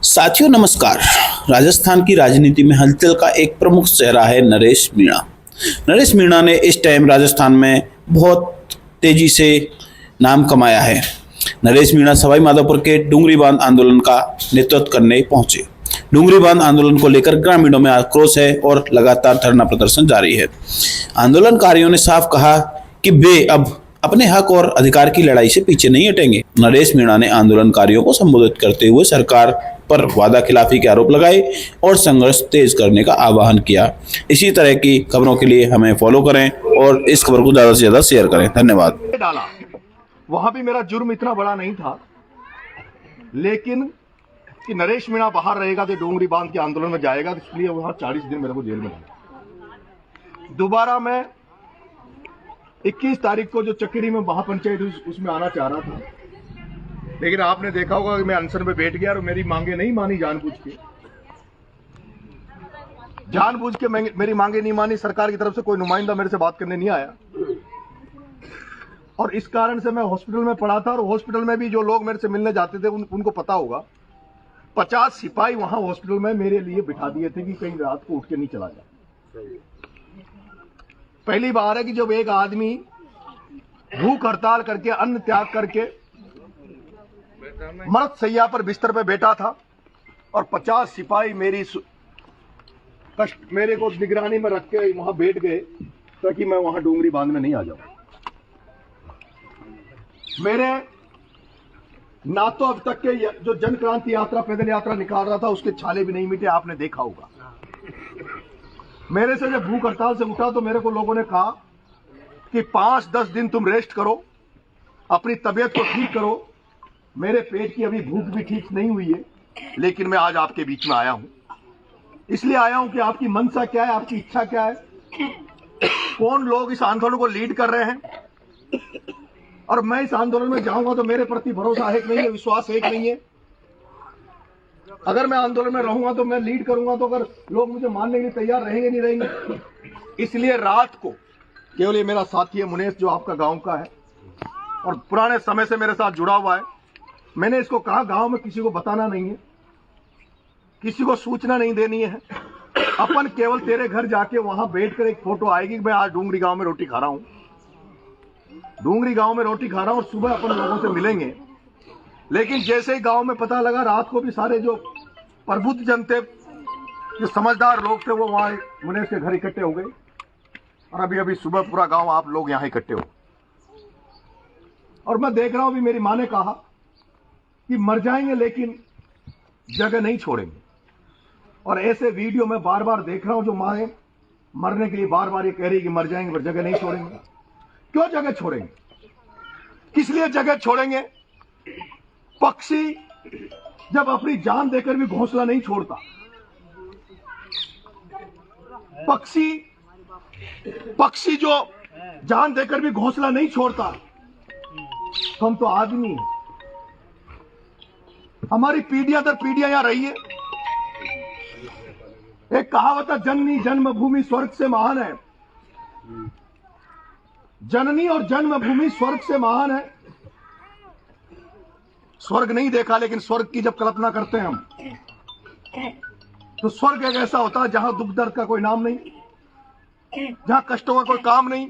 साथियों नमस्कार। राजस्थान की राजनीति में हलचल का एक प्रमुख चेहरा है नरेश मीणा। नरेश मीणा ने इस टाइम राजस्थान में बहुत तेजी से नाम कमाया है। नरेश मीणा सवाई माधोपुर के डूंगरी बांध आंदोलन का नेतृत्व करने पहुंचे। डूंगरी बांध आंदोलन को लेकर ग्रामीणों में आक्रोश है और लगातार धरना प्रदर्शन जारी है। आंदोलनकारियों ने साफ कहा कि वे अब अपने हक और अधिकार की लड़ाई से पीछे नहीं हटेंगे। नरेश मीणा ने आंदोलनकारियों को संबोधित करते हुए सरकार पर वादा खिलाफी के आरोप लगाए और संघर्ष तेज करने का आह्वान किया। इसी तरह की खबरों के लिए हमें फॉलो करें और इस खबर को ज्यादा से ज्यादा शेयर करें। धन्यवाद। डाला वहां भी मेरा जुर्म इतना बड़ा नहीं था, लेकिन कि नरेश मीणा बाहर रहेगा तो डूंगरी बांध के आंदोलन में जाएगा, इसलिए वहां 40 दिन मेरे को जेल में लगा। दोबारा मैं 21 तारीख को जो चक्री में महापंचायत उसमें आना चाह रहा था, लेकिन आपने देखा होगा कि मैं अनशन में बैठ गया और मेरी मांगे नहीं मानी। जानबूझ के मेरी मांगे नहीं मानी। सरकार की तरफ से कोई नुमाइंदा मेरे से बात करने नहीं आया और इस कारण से मैं हॉस्पिटल में पड़ा था। और हॉस्पिटल में भी जो लोग मेरे से मिलने जाते थे उनको पता होगा, 50 सिपाही वहां हॉस्पिटल में मेरे लिए बिठा दिए थे कि कहीं रात को उठ के नहीं चला जाए। पहली बार है कि जब एक आदमी भूख हड़ताल करके अन्न त्याग करके मृत शैया पर बिस्तर पे बैठा था और 50 सिपाही मेरे को निगरानी में रख के वहां बैठ गए ताकि मैं वहां डूंगरी बांध में नहीं आ जाऊं। मेरे ना तो अब तक के जो जन क्रांति यात्रा पैदल यात्रा निकाल रहा था उसके छाले भी नहीं मिटे, आपने देखा होगा। मेरे से जब भूख हड़ताल से उठा तो मेरे को लोगों ने कहा कि 5-10 दिन तुम रेस्ट करो, अपनी तबीयत को ठीक करो। मेरे पेट की अभी भूख भी ठीक नहीं हुई है, लेकिन मैं आज आपके बीच में आया हूं। इसलिए आया हूं कि आपकी मनसा क्या है, आपकी इच्छा क्या है, कौन लोग इस आंदोलन को लीड कर रहे हैं और मैं इस आंदोलन में जाऊंगा तो मेरे प्रति भरोसा है कि नहीं है, विश्वास है कि नहीं है। अगर मैं आंदोलन में रहूंगा तो मैं लीड करूंगा, तो अगर लोग मुझे मानने के लिए तैयार रहेंगे नहीं रहेंगे। इसलिए रात को केवल ये मेरा साथी है मुनेश, जो आपका गांव का है और पुराने समय से मेरे साथ जुड़ा हुआ है, मैंने इसको कहा गांव में किसी को बताना नहीं है, किसी को सूचना नहीं देनी है। अपन केवल तेरे घर जाके वहां बैठकर एक फोटो आएगी कि मैं आज डूंगरी गांव में रोटी खा रहा हूं, डूंगरी गांव में रोटी खा रहा हूं, और सुबह अपन लोगों से मिलेंगे। लेकिन जैसे ही गांव में पता लगा, रात को भी सारे जो प्रबुद्ध जन थे, जो समझदार लोग थे, वो वहां मुनेश के घर इकट्ठे हो गए और अभी अभी सुबह पूरा गांव आप लोग यहां इकट्ठे हो। और मैं देख रहा हूं, भी मेरी मां ने कहा कि मर जाएंगे लेकिन जगह नहीं छोड़ेंगे। और ऐसे वीडियो मैं बार बार देख रहा हूं, जो मां मरने के लिए बार बार ये कह रही कि मर जाएंगे पर जगह नहीं छोड़ेंगे। क्यों जगह छोड़ेंगे, किस लिए जगह छोड़ेंगे? पक्षी जब अपनी जान देकर भी घोंसला नहीं छोड़ता, पक्षी जो जान देकर भी घोंसला नहीं छोड़ता, तो हम तो आदमी हैं। हमारी पीढ़ियां दर पीढ़ियां यहां रही है। एक कहावत है, जननी जन्मभूमि स्वर्ग से महान है। जननी और जन्मभूमि स्वर्ग से महान है। स्वर्ग नहीं देखा, लेकिन स्वर्ग की जब कल्पना करते हैं हम, तो स्वर्ग एक ऐसा होता है जहां दुख दर्द का कोई नाम नहीं, जहां कष्टों का कोई काम नहीं।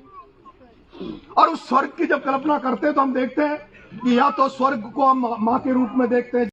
और उस स्वर्ग की जब कल्पना करते हैं तो हम देखते हैं कि या तो स्वर्ग को हम मां के रूप में देखते हैं,